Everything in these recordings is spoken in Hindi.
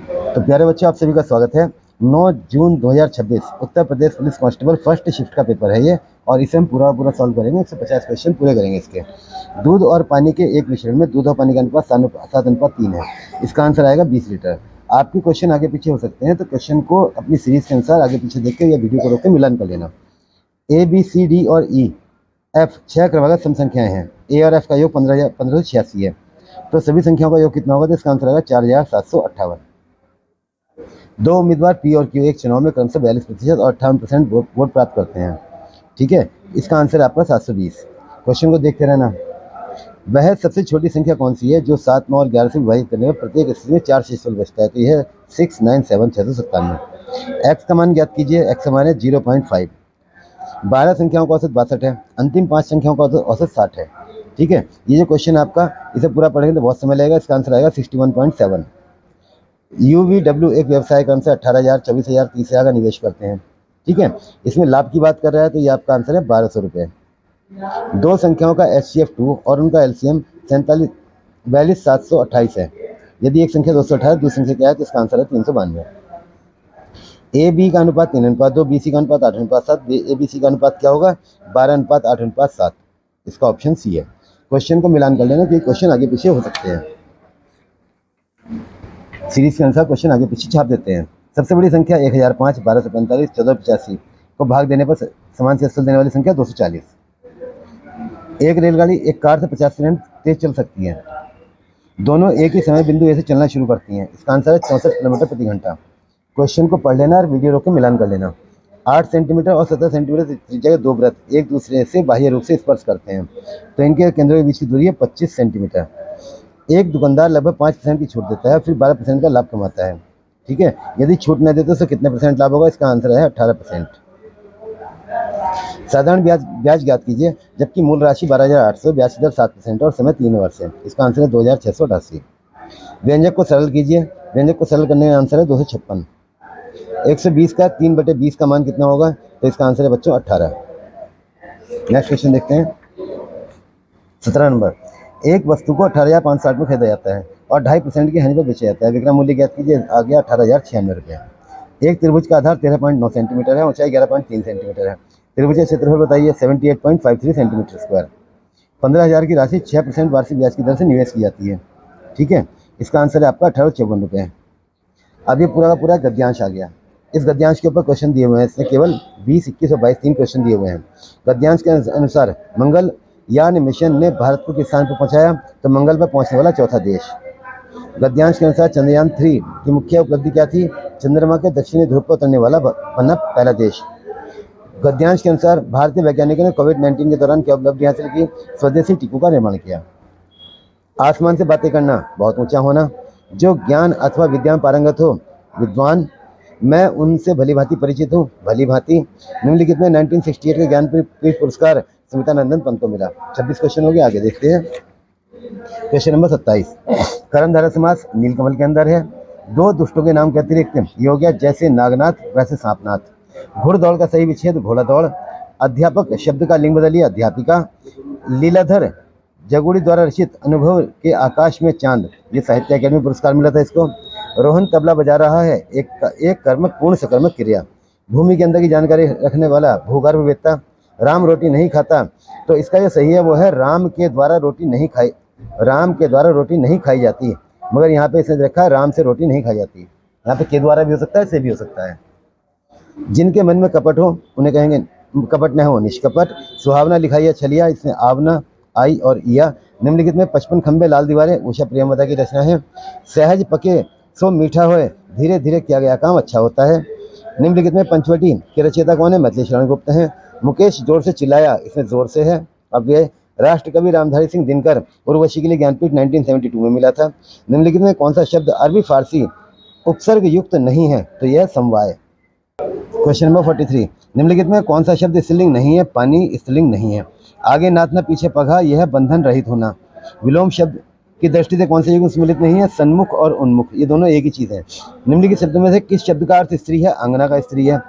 तो प्यारे बच्चों, आप सभी का स्वागत है। 9 जून 2026 Uttar Pradesh police constable first shift का पेपर है ये, और इसे हम पूरा सॉल्व करेंगे। 150 क्वेश्चन पूरे करेंगे इसके। दूध और पानी के एक मिश्रण में दूध और पानी का अनुपात 7:3 है। इसका आंसर आएगा 20 लीटर। आपके क्वेश्चन आगे पीछे हो सकते हैं, तो क्वेश्चन को अपनी सीरीज के अनुसार आगे पीछे देख के या वीडियो को रोक के मिलान कर लेना। ए, बी, सी, डी और ई, एफ 6 क्रमागत सम संख्याएं हैं। ए और एफ का योग 1586 है। तो सभी संख्याओं का योग कितना होगा? तो इसका आंसर आएगा 4758। दो उम्मीदवार पी और क्यू एक चुनाव में क्रमशः 42% और 58% वोट प्राप्त करते हैं। ठीक है, इसका आंसर है आपका 720। क्वेश्चन को देखते रहना। वह सबसे छोटी संख्या कौन सी है जो 7, 9 और 11 से विभाजित करने में प्रत्येक स्थिति में 4 शेषफल बचता है? तो यह 6, 9, 7, 697। एक्स का मान ज्ञात कीजिए। एक्स का मान है 0.5। 12 संख्याओं का औसत 62 है। अंतिम 5 संख्याओं का औसत 60 है। ठीक है, ये जो क्वेश्चन आपका, इसे पूरा पढ़ेंगे तो बहुत समय लगेगा। इसका आंसर आएगा 61.7। UVW एक व्यवसाय क्रम से 18,000, 24,000, 30,000 का निवेश करते हैं। ठीक है, इसमें लाभ की बात कर रहा है, तो ये आपका आंसर है 1200 रुपये। दो संख्याओं का HCF2 और उनका LCM 42,728 है। यदि एक संख्या 218, दूसरी संख्या क्या है? तो इसका आंसर है 392। AB का अनुपात 3:2, BC का अनुपात 8:7, ABC का अनुपात क्या होगा? 12:8:7। इसका ऑप्शन सी है। क्वेश्चन को मिलान कर लेना, क्योंकि क्वेश्चन आगे पीछे हो सकते हैं। सीरीज के अनुसार क्वेश्चन आगे पीछे छाप देते हैं। सबसे बड़ी संख्या 1005, 1245, 1485 को भाग देने पर समान शेषफल देने वाली संख्या 240। एक रेलगाड़ी एक कार से 50 किलोमीटर तेज चल सकती है। दोनों एक ही समय बिंदु ए से चलना शुरू करती हैं। इसका आंसर है 64 किलोमीटर प्रति घंटा। क्वेश्चन को पढ़ लेना और वीडियो रोक के मिलान कर लेना। 8 सेंटीमीटर और 17 सेंटीमीटर त्रिज्या के दो वृत्त एक दूसरे से बाह्य रूप से स्पर्श करते हैं, तो इनके केंद्रों के बीच की दूरी है 25 सेंटीमीटर। एक दुकानदार लगभग 5% की छूट देता है, फिर 12% का लाभ कमाता है। ठीक है, यदि छूट न देते तो कितने % लाभ होगा? इसका आंसर है 18%। साधारण ब्याज ज्ञात कीजिए, जबकि मूल राशि 12,800, ब्याज दर 7% और समय 3 वर्ष है। इसका आंसर है 2,688। व्यंजक को सरल कीजिए। व्यंजक को सरल करने का आंसर है 256। 120 का 3/20 का मान कितना होगा? तो इसका आंसर है बच्चों 18। नेक्स्ट क्वेश्चन देखते हैं। 17 नंबर। एक वस्तु को 18,560 में खरीदा जाता है और 2.5% की हानि पर बेचा जाता है। विक्रय मूल्य ज्ञात कीजिए। आ गया 18,096 रुपये। एक त्रिभुज का आधार 13.9 सेंटीमीटर है, ऊंचाई 11.3 सेंटीमीटर है। त्रिभुज का क्षेत्रफल बताइए। 78.53 सेंटीमीटर स्क्वायर। 15,000 की राशि 6% वार्षिक ब्याज की दर से निवेश की जाती है। ठीक है, इसका आंसर है आपका 1854 रुपये। अब ये पूरा का पूरा गद्यांश आ गया। इस गद्यांश के ऊपर क्वेश्चन दिए हुए हैं। इसमें केवल 20, 21 और 22 3 क्वेश्चन दिए हुए हैं। गद्यांश के अनुसार मंगल यान मिशन ने भारत को किस स्थान पर पहुंचाया? तो मंगल पर पहुंचने वाला चौथा देश। गद्यांश के अनुसार चंद्रयान 3 की मुख्य उपलब्धि क्या थी? चंद्रमा के दक्षिणी ध्रुव पर उतरने वाला बना पहला देश। गद्यांश के अनुसार भारतीय वैज्ञानिकों ने कोविड-19 के दौरान क्या उपलब्धि हासिल की? स्वदेशी टीकों का निर्माण किया। आसमान से बातें करना, बहुत ऊंचा होना। जो ज्ञान अथवा विद्या में पारंगत हो, विद्वान। मैं उनसे भली भांति परिचित हूँ, भली भांति। निम्नलिखित में 1968 के ज्ञानपीठ पुरस्कार स्मिता नंदन पंत को मिला। 26 क्वेश्चन हो गए, आगे देखते हैं। Question number 27। कर्मधारय समास नीलकमल के अंदर है। दो दुष्टों के नाम के अतिरिक्त ये हो गया, जैसे नागनाथ वैसे सांपनाथ। घुड़दौड़ का सही विच्छेद घोड़ा दौड़। अध्यापक शब्द का लिंग बदलिए अध्यापिका। लीलाधर जगुड़ी द्वारा रचित अनुभव के आकाश में चांद, ये साहित्य अकेडमी पुरस्कार मिला था इसको। रोहन तबला बजा रहा है, एक कर्मक पूर्ण सकर्मक क्रिया। भूमि के अंदर की जानकारी रखने वाला भूगर्भवेत्ता। राम रोटी नहीं खाता, तो इसका जो सही है वो है राम के द्वारा रोटी नहीं खाई जाती। मगर यहाँ पे इसने रखा है राम से रोटी नहीं खाई जाती। यहाँ पे के द्वारा भी हो सकता है, से भी हो सकता है। जिनके मन में कपट हो उन्हें कहेंगे कपट न हो निष्कपट। सुहावना लिखाई है छलिया, इसमें आवना आई और इया। निम्नलिखित में 55 खंबे लाल दीवारें उषा प्रियमदा की रचना है। सहज पके सो मीठा होए, धीरे धीरे किया गया काम अच्छा होता है। निम्नलिखित में पंचवटी के रचयिता कौन है? मैथिली शरण गुप्त हैं। मुकेश जोर से चिल्लाया, इसमें जोर से है। अब ये राष्ट्रकवि रामधारी सिंह दिनकर उर्वशी के लिए ज्ञानपीठ 1972 में मिला था। निम्नलिखित में कौन सा शब्द अरबी फारसी उपसर्ग युक्त नहीं है? तो यह समवाय। Question number 43। निम्नलिखित में कौन सा शब्द स्त्रीलिंग नहीं है? पानी स्त्रीलिंग नहीं है। आगे नाथना पीछे पगा, यह बंधन रहित होना। विलोम शब्द की दृष्टि से कौन से युग सम्मिलित नहीं है? सन्मुख और उन्मुख, ये दोनों एक ही चीज़ है। निम्नलिखित शब्दों में से किस शब्द का अर्थ स्त्री है? आंगना का स्त्री है।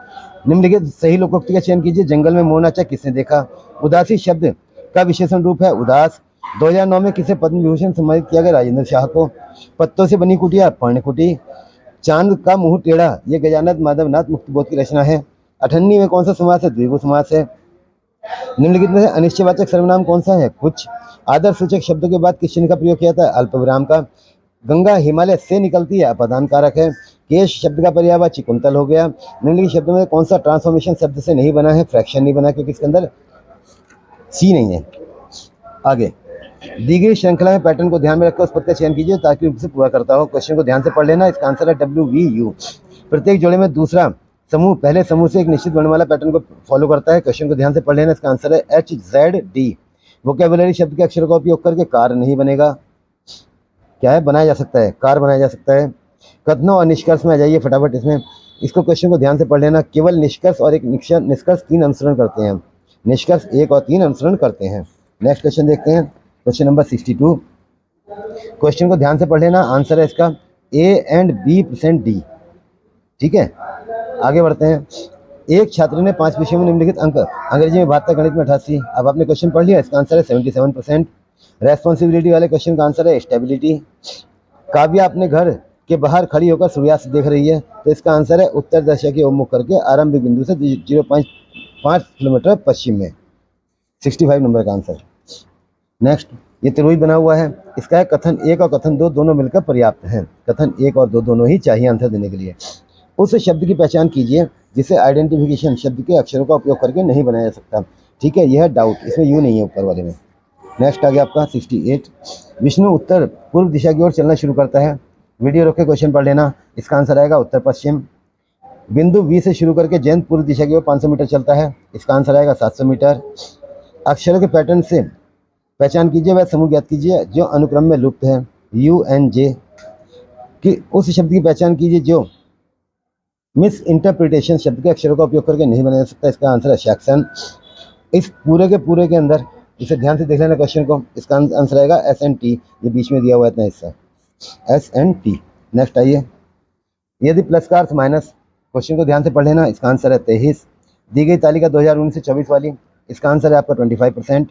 निम्नलिखित सही लोकोक्ति का चयन कीजिए। जंगल में मोर नाचा किसने देखा? उदासी शब्द का विशेषण रूप है उदास। 2009 में किसे पद्म विभूषण सम्मानित किया गया? राजेंद्र शाह को। पत्तों से बनी कुटिया पर्णकुटी। चांद का मुंह टेढ़ा, ये गजानन माधवनाथ मुक्तिबोध की रचना है। 98 में कौन सा समास है? द्विगु समास है। निम्नलिखित में से अनिश्चयवाचक सर्वनाम कौन सा है? कुछ। आदर सूचक शब्दों के बाद किस चिन्ह का प्रयोग किया था? अल्पविराम का। गंगा हिमालय से निकलती है, अपादान कारक है। केश शब्द का पर्यायवाची कुंतल हो गया। निम्नलिखित शब्दों में कौन सा ट्रांसफॉर्मेशन शब्द से नहीं बना है? फ्रैक्शन नहीं बना, क्योंकि इसके अंदर सी नहीं है। आगे दी गई श्रृंखला में पैटर्न को ध्यान में रखकर उस पद का चयन कीजिए ताकि रूप से पूरा करता हो। क्वेश्चन को ध्यान से पढ़ लेना। इसका आंसर है WVU। प्रत्येक जोड़े में दूसरा समूह पहले समूह से एक निश्चित वर्णमाला पैटर्न को फॉलो करता है। क्वेश्चन को ध्यान से पढ़ लेना। इसका आंसर है HZD। वोकैबुलरी शब्द के अक्षरों का उपयोग करके कार नहीं बनेगा। क्या है? बनाया जा सकता है, कार बनाया जा सकता है। कथनों और निष्कर्ष में आ जाइए फटाफट इसमें। इसको क्वेश्चन को ध्यान से पढ़ लेना। केवल निष्कर्ष और एक निष्कर्ष 3 अनुसरण करते हैं। निष्कर्ष 1 और 3 अनुसरण करते हैं। नेक्स्ट क्वेश्चन देखते हैं, क्वेश्चन नंबर 62। क्वेश्चन को ध्यान से पढ़ लेना। आंसर है इसका A and B%D। ठीक है, आगे बढ़ते हैं। एक छात्र ने 5 विषयों में निम्नलिखित अंक, अंग्रेजी में 72, गणित में 88। अब आपने क्वेश्चन पढ़ लिया। इसका आंसर है 77%। रेस्पॉन्सिबिलिटी वाले क्वेश्चन का आंसर है स्टेबिलिटी। काव्या अपने घर के बाहर खड़ी होकर सूर्यास्त देख रही है, तो इसका आंसर है उत्तर दिशा के उन्मुख करके आरंभिक बिंदु से 0.5 किलोमीटर पश्चिम में। 65 नंबर का आंसर। नेक्स्ट, ये त्रिभुज बना हुआ है। इसका है कथन 1 और कथन 2 दोनों मिलकर पर्याप्त हैं। कथन 1 और 2 दोनों ही चाहिए आंसर देने के लिए। उस शब्द की पहचान कीजिए जिसे आइडेंटिफिकेशन शब्द के अक्षरों का उपयोग करके नहीं बनाया जा सकता। ठीक है, यह है डाउट, इसमें यू नहीं है ऊपर वाले में। नेक्स्ट आ गया आपका 68। विष्णु उत्तर पूर्व दिशा की ओर चलना शुरू करता है। वीडियो रोक के क्वेश्चन पढ़ लेना। इसका आंसर आएगा उत्तर पश्चिम। बिंदु V से शुरू करके जयंत पूर्व दिशा की ओर 500 मीटर चलता है। इसका आंसर आएगा 700 मीटर। अक्षरों के पैटर्न से पहचान कीजिए वह समूह ज्ञात कीजिए जो अनुक्रम में लुप्त है। UNJ कि उस शब्द की पहचान कीजिए जो मिस इंटरप्रिटेशन शब्द के अक्षरों का उपयोग करके नहीं बनाया जा सकता। इसका आंसर है सेक्शन। इस पूरे के अंदर इसे ध्यान से देख लेना क्वेश्चन को। इसका आंसर आएगा SNT। ये बीच में दिया हुआ है इतना हिस्सा, SNT। नेक्स्ट आइए, यदि प्लस का अर्थ माइनस, क्वेश्चन को ध्यान से पढ़ लेना। इसका आंसर है 23। दी गई तालिका 2019 से 24 वाली, इसका आंसर है आपका 25%।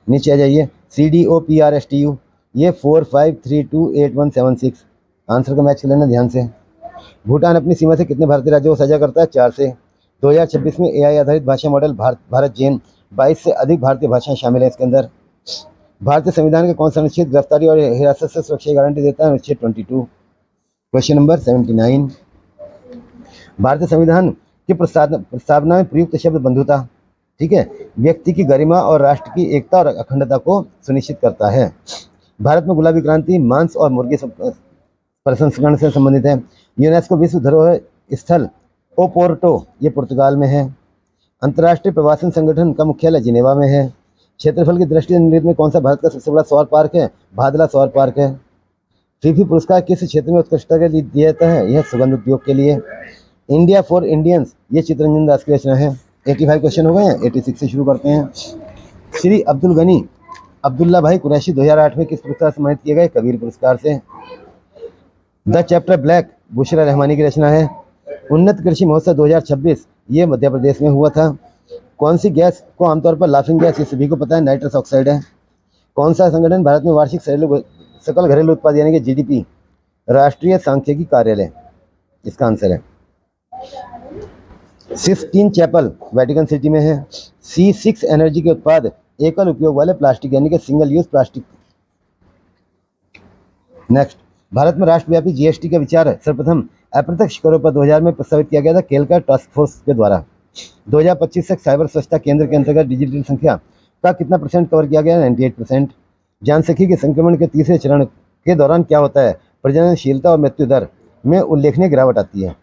नीचे आ जाइए, CDOPRSTU, ये 45328176। आंसर को मैच कर लेना ध्यान से। भूटान अपनी सीमा से कितने भारतीय राज्यों को साझा करता है? 4 से। 2026 में AI आधारित भाषा मॉडल भारत जैन 22 से अधिक भारतीय भाषाएं शामिल हैं इसके अंदर। भारतीय संविधान के कौन सा अनुच्छेद गिरफ्तारी और हिरासत से सुरक्षा की गारंटी देता है? अनुच्छेद 22। Question number 79। भारतीय संविधान की प्रस्तावना में प्रयुक्त शब्द बंधुता, ठीक है, व्यक्ति की गरिमा और राष्ट्र की एकता और अखंडता को सुनिश्चित करता है। भारत में गुलाबी क्रांति मांस और मुर्गी प्रसंस्करण से संबंधित है। यूनेस्को विश्व धरोहर स्थल ओपोर्टो, ये पुर्तगाल में है। अंतर्राष्ट्रीय प्रवासन संगठन का मुख्यालय जिनेवा में है। क्षेत्रफल की दृष्टि से निम्नलिखित में कौन सा भारत का सबसे बड़ा सौर पार्क है? भादला सौर पार्क है। फीफी पुरस्कार किस क्षेत्र में उत्कृष्टता के लिए दिया जाता है? यह सुगंध उद्योग के लिए। इंडिया फॉर इंडियंस, ये चित्तरंजन दास की रचना है। 85 क्वेश्चन हो गए हैं। 86 से शुरू करते हैं। श्री अब्दुल गनी अब्दुल्ला भाई कुरैशी 2008 में किस पुरस्कार से सम्मानित किए गए? कबीर पुरस्कार से। The chapter black Bushra Rahmani की रचना है। उन्नत कृषि महोत्सव 2026, ये मध्य प्रदेश में हुआ था। कौन सी गैस को आमतौर पर लाफिंग गैस, ये सभी को पता है, नाइट्रस ऑक्साइड है। कौन सा संगठन भारत में वार्षिक सकल घरेलू उत्पाद यानी कि GDP, राष्ट्रीय सांख्यिकी कार्यालय, इसका आंसर है। सिस्टीन चैपल वेटिकन सिटी में है। C6 एनर्जी के उत्पाद एकल उपयोग वाले प्लास्टिक यानी कि single use plastic. Next, Bharat में राष्ट्रव्यापी GST का विचार सर्वप्रथम अप्रत्यक्ष करों पर 2000 में प्रस्तावित किया गया था केलकर टास्क फोर्स के द्वारा। 2025 तक साइबर स्वच्छता केंद्र के अंतर्गत डिजिटल संख्या का कितना % कवर किया गया? 98%। जान सकिए कि संक्रमण के तीसरे चरण के दौरान क्या होता है? प्रजननशीलता और मृत्यु दर में उल्लेखनीय गिरावट आती है।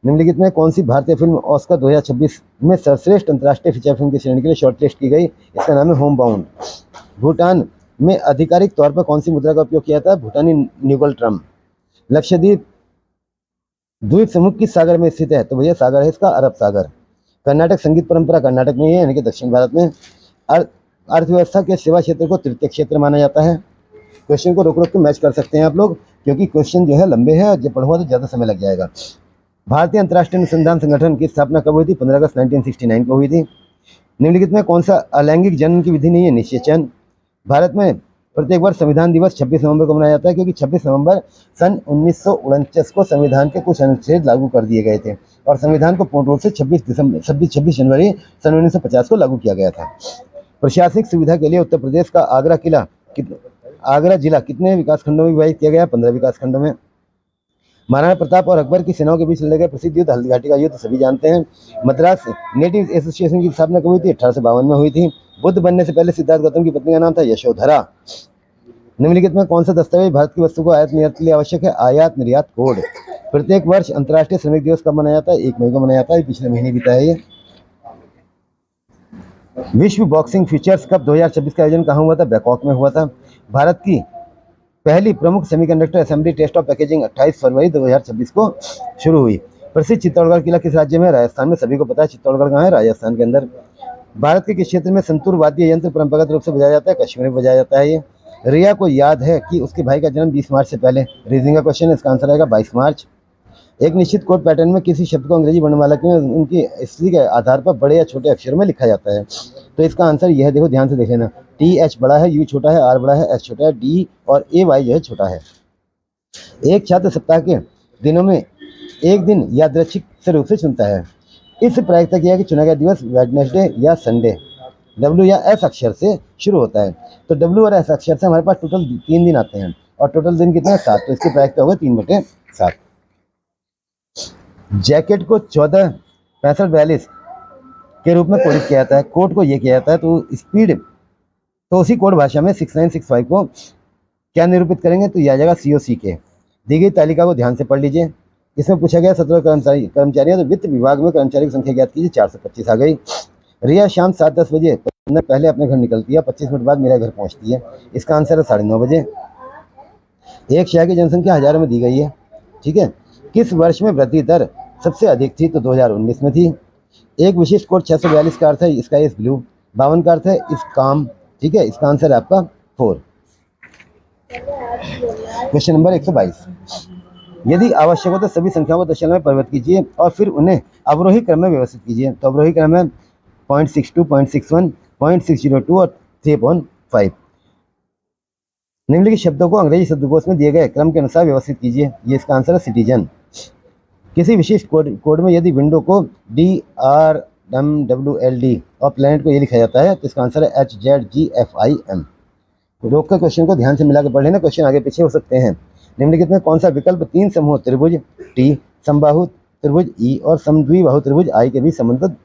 निम्नलिखित में कौन सी भारतीय फिल्म ऑस्कर 2026 में सर्वश्रेष्ठ अंतर्राष्ट्रीय फीचर फिल्म की श्रेणी के लिए शॉर्टलिस्ट की गई? इसका नाम है होम बाउंड। भूटान में आधिकारिक तौर पर कौन सी मुद्रा का उपयोग किया था? भूटानी न्यूगल ट्रम। लक्षद्वीप द्वीप समूह किस सागर में स्थित है? तो भैया सागर है इसका अरब सागर। कर्नाटक संगीत परंपरा कर्नाटक में ही है यानी कि दक्षिण भारत में। अर्थव्यवस्था के सेवा क्षेत्र को तृतीय क्षेत्र माना जाता है। क्वेश्चन को रोक रोक के मैच कर सकते हैं आप लोग, क्योंकि क्वेश्चन जो है लंबे हैं और जब पढ़ूंगा तो ज़्यादा समय लग जाएगा। भारतीय अंतर्राष्ट्रीय अनुसंधान संगठन की स्थापना कब हुई थी? 15 अगस्त 1969 को हुई थी। निम्नलिखित में कौन सा अलैंगिक जन्म की विधि नहीं है? निषेचन। भारत में प्रत्येक वर्ष संविधान दिवस 26 नवंबर को मनाया जाता है, क्योंकि 26 नवंबर सन 1949 को संविधान के कुछ अनुच्छेद लागू कर दिए गए थे और संविधान को पूर्ण रूप से 26 जनवरी सन 1950 को लागू किया गया था। प्रशासनिक सुविधा के लिए उत्तर प्रदेश का आगरा जिला कितने विकास खंडों में विभाजित किया गया? 15 विकास खंडों में। महाराणा प्रताप और अकबर की सेनाओं के बीच लड़े गए प्रसिद्ध युद्ध हल्दी घाटी का युद्ध सभी जानते हैं। मद्रास नेटिव एसोसिएशन की स्थापना कब हुई थी? 1852 में हुई थी। बुद्ध बनने से पहले सिद्धार्थ गौतम की पत्नी का नाम था यशोधरा। निम्नलिखित में कौन सा दस्तावेज भारत की वस्तु को आयात निर्यात के लिए आवश्यक है? आयात निर्यात कोड। प्रत्येक वर्ष अंतर्राष्ट्रीय श्रमिक दिवस कब मनाया जाता है? 1 मई को मनाया जाता है, पिछले महीने बीता है ये। विश्व बॉक्सिंग फीचर्स कप 2026 का आयोजन कहाँ हुआ था? बैंकॉक में हुआ था। भारत की पहली प्रमुख semiconductor assembly test of packaging 28 फरवरी 2026 को शुरू हुई। प्रसिद्ध चित्तौड़गढ़ किला किस राज्य में? राजस्थान में। सभी को पता है चित्तौड़गढ़ कहाँ है? राजस्थान के अंदर। भारत के किस क्षेत्र में संतूर वाद्य यंत्र परंपरागत रूप से बजाया जाता है? कश्मीर में बजाया जाता है ये। रिया को याद है कि उसके भाई का जन्म 20 मार्च से पहले। रीजनिंग का क्वेश्चन है, इसका आंसर आएगा 22 मार्च। एक निश्चित कोड पैटर्न में किसी शब्द को अंग्रेजी वर्णमाला में उनकी स्थिति के आधार पर बड़े या छोटे अक्षर में लिखा जाता है, तो इसका आंसर यह है, देखो ध्यान से देख लेना। TH बड़ा है, U छोटा है, R बड़ा है, S छोटा है, D और AY जो है छोटा है। एक छात्र सप्ताह के दिनों में एक दिन यादृच्छिक से रूप से चुनता है। इस प्रायिकता किया कि चुना गया दिवस वेडनेसडे या संडे W या S अक्षर से शुरू होता है, तो W और S अक्षर से हमारे पास टोटल 3 दिन आते हैं और टोटल दिन कितने हैं? 7, तो इसकी प्रायिकता होगा 3/7। जैकेट को 146542 के रूप में कोडित किया जाता है। कोड को ये किया जाता है, तो स्पीड तो उसी कोड भाषा में 6965 को क्या निरूपित करेंगे? तो यह आ जाएगा COC के। दी गई तालिका को ध्यान से पढ़ लीजिए। इसमें पूछा गया 17 कर्मचारी हैं, तो वित्त विभाग में कर्मचारी की संख्या ज्ञात कीजिए। 425 आ गई। रिया शाम 7:10 बजे पहले अपने घर निकलती है, 25 मिनट बाद मेरे घर पहुंचती है। इसका आंसर है 9:30 बजे। एक शहर की जनसंख्या हजारों में दी गई है, ठीक है। किस वर्ष में वृद्धि दर सबसे अधिक थी? तो 2019 में थी। एक विशिष्ट कोड 642 का अर्थ है स्काई इज ब्लू, 52 का अर्थ है इस काम, ठीक है। इसका आंसर है आपका 4। Question number 122। यदि आवश्यक हो तो सभी संख्याओं को दशमलव में परिवर्तित कीजिए और फिर उन्हें अवरोही क्रम में व्यवस्थित कीजिए। तो अवरोही क्रम में 0.62, 0.61, 0.602 और 3.5। निम्नलिखित शब्दों को अंग्रेजी शब्दकोश में दिए गए क्रम के अनुसार व्यवस्थित कीजिए। ये इसका आंसर है सिटीजन। किसी विशिष्ट कोड में यदि विंडो को DRMWLD और प्लेनेट को ये लिखा जाता है, तो इसका आंसर है HZGFIM। रोक कर क्वेश्चन को ध्यान से मिलाकर पढ़ लेना, क्वेश्चन आगे पीछे हो सकते हैं। निम्नलिखित में कौन सा विकल्प 3 समूह त्रिभुज T, समबाहु त्रिभुज E और समद्विबाहु त्रिभुज I के बीच संबंध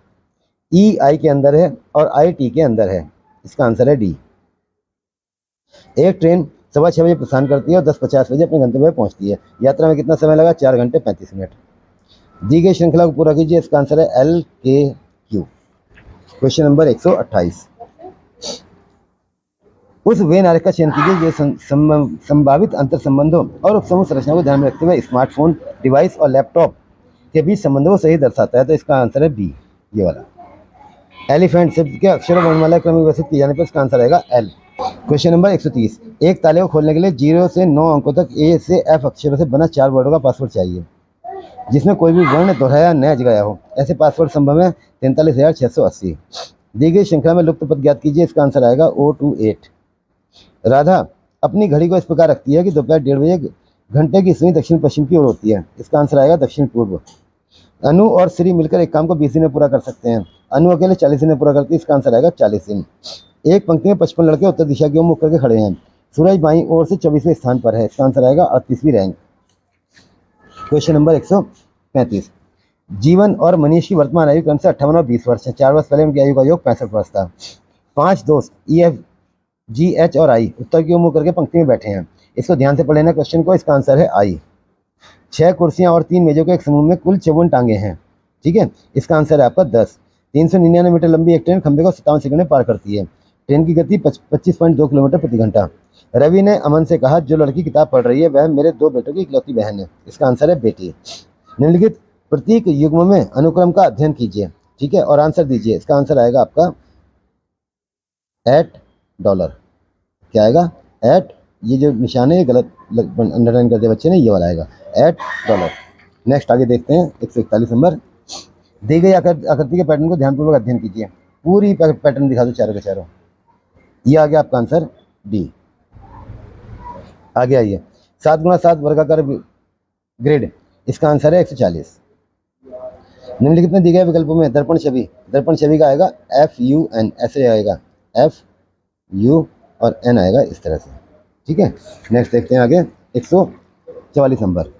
E I के अंदर है और I T के अंदर है? इसका आंसर है D। एक ट्रेन 6:15 बजे प्रस्थान करती है और 10:50 बजे अपने गंतव्य पर पहुंचती है। यात्रा में कितना समय लगा? 4 घंटे 35 मिनट। दी गई श्रृंखला को पूरा कीजिए। इसका आंसर है LKQ। Question number 128। उस वेन आरेख का चयन कीजिए जो संभावित अंतर संबंधों और उपसमूह संरचना को ध्यान में रखते हुए स्मार्टफोन डिवाइस और लैपटॉप के बीच संबंधों को सही दर्शाता है। तो इसका आंसर है B, ये वाला। एलिफेंट शब्द के अक्षरों वर्णमाला क्रम में व्यवस्थित किए जाने पर इसका आंसर आएगा L। Question number 130। एक ताले को खोलने के लिए 0 से 9 अंकों तक A से F अक्षरों से बना 4 वर्डों का पासवर्ड चाहिए जिसमें कोई भी वर्ण दोहराया न गया हो। ऐसे पासवर्ड संभव है 43,680। दी गई श्रृंखला में लुप्त पद ज्ञात कीजिए। इसका आंसर आएगा O28। राधा अपनी घड़ी को इस प्रकार रखती है कि दोपहर 1:30 बजे घंटे की सुई दक्षिण पश्चिम की ओर होती है। इसका आंसर आएगा दक्षिण पूर्व। अनु और श्री मिलकर एक काम को 20 दिन में पूरा कर सकते हैं। अनु अकेले 40 दिन में पूरा करती है। इसका आंसर आएगा 40 दिन। एक पंक्ति में 55 लड़के उत्तर दिशा की ओर मुख करके खड़े हैं। सूरज बाईं ओर से 24वें स्थान पर है। इसका आंसर आएगा 38वीं रैंक। Question number 135। जीवन और मनीष की वर्तमान आयु क्रम से 58 और 20 वर्ष है। 4 वर्ष पहले उनकी आयु का योग 65 वर्ष था। 5 दोस्त EF GH और I उत्तर की ओर मुंह करके पंक्ति में बैठे हैं। इसको ध्यान से पढ़ लेना क्वेश्चन को। इसका आंसर है I। 6 कुर्सियां और 3 मेजों के एक समूह में कुल 54 टांगे हैं, ठीक है। इसका आंसर है आपका 10। 399 मीटर लंबी एक ट्रेन खंबे को 57 सेकंड में पार करती है। ट्रेन की गति 25.2 किलोमीटर प्रति घंटा। रवि ने अमन से कहा जो लड़की किताब पढ़ रही है वह मेरे 2 बेटों की इकलौती बहन है। इसका आंसर है बेटी। निम्नलिखित प्रतीक युग्म में अनुक्रम का अध्ययन कीजिए, ठीक है, और आंसर दीजिए। इसका आंसर आएगा आपका $। क्या आएगा? एट, ये जो निशान है गलत अंडरलाइन कर दिया बच्चे ने, ये वाला आएगा $। नेक्स्ट आगे देखते हैं 141 नंबर। दी गई आकृति के पैटर्न को ध्यानपूर्वक अध्ययन कीजिए। पूरी पैटर्न दिखा दो चारों के चारों। ये आ गया आपका आंसर D। आगे आइए, 7 × 7 वर्गाकार ग्रिड, इसका आंसर है 140। निम्नलिखित में दिए गए विकल्पों में दर्पण छवि का आएगा FUN, ऐसे आएगा FU और N आएगा इस तरह से। ठीक है, नेक्स्ट देखते हैं आगे 144 नंबर।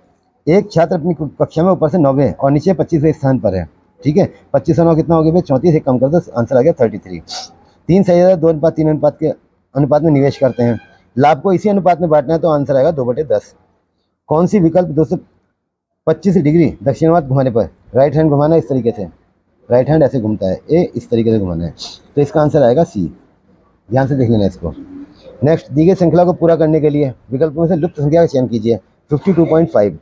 एक छात्र अपनी कक्षा में ऊपर से 9वें और नीचे 25वें स्थान पर है। ठीक है, 25 और 9 कितना हो गया भाई, 34, एक कम कर दो, आंसर आ गया 33। 3 साझेदार 2:3 अनुपात के अनुपात में निवेश करते हैं, लाभ को इसी अनुपात में बांटना है, तो आंसर आएगा 2/10। कौन सी विकल्प 225 डिग्री दक्षिणावर्त घुमाने पर, राइट हैंड घुमाना इस तरीके से, राइट हैंड ऐसे घूमता है, ए इस तरीके से घुमाना है, तो इसका आंसर आएगा सी। ध्यान से देख लेना इसको। नेक्स्ट, दी गई श्रृंखला को पूरा करने के लिए विकल्पों में से लुप्त संख्या का चयन कीजिए, 52.5।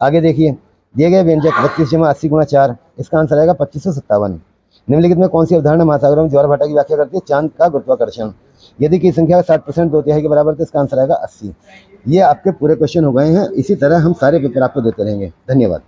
आगे देखिए, दिए गए व्यंजक 32/80 × 4, इसका आंसर आएगा 2557। निम्नलिखित में कौन सी अवधारणा महासागरों में ज्वारभाटा की व्याख्या करती है, चांद का गुरुत्वाकर्षण। यदि की संख्या 60% 2/3 के बराबर, तो इसका आंसर आएगा 80। ये आपके पूरे क्वेश्चन हो गए हैं। इसी तरह हम सारे पेपर आपको देते रहेंगे। धन्यवाद।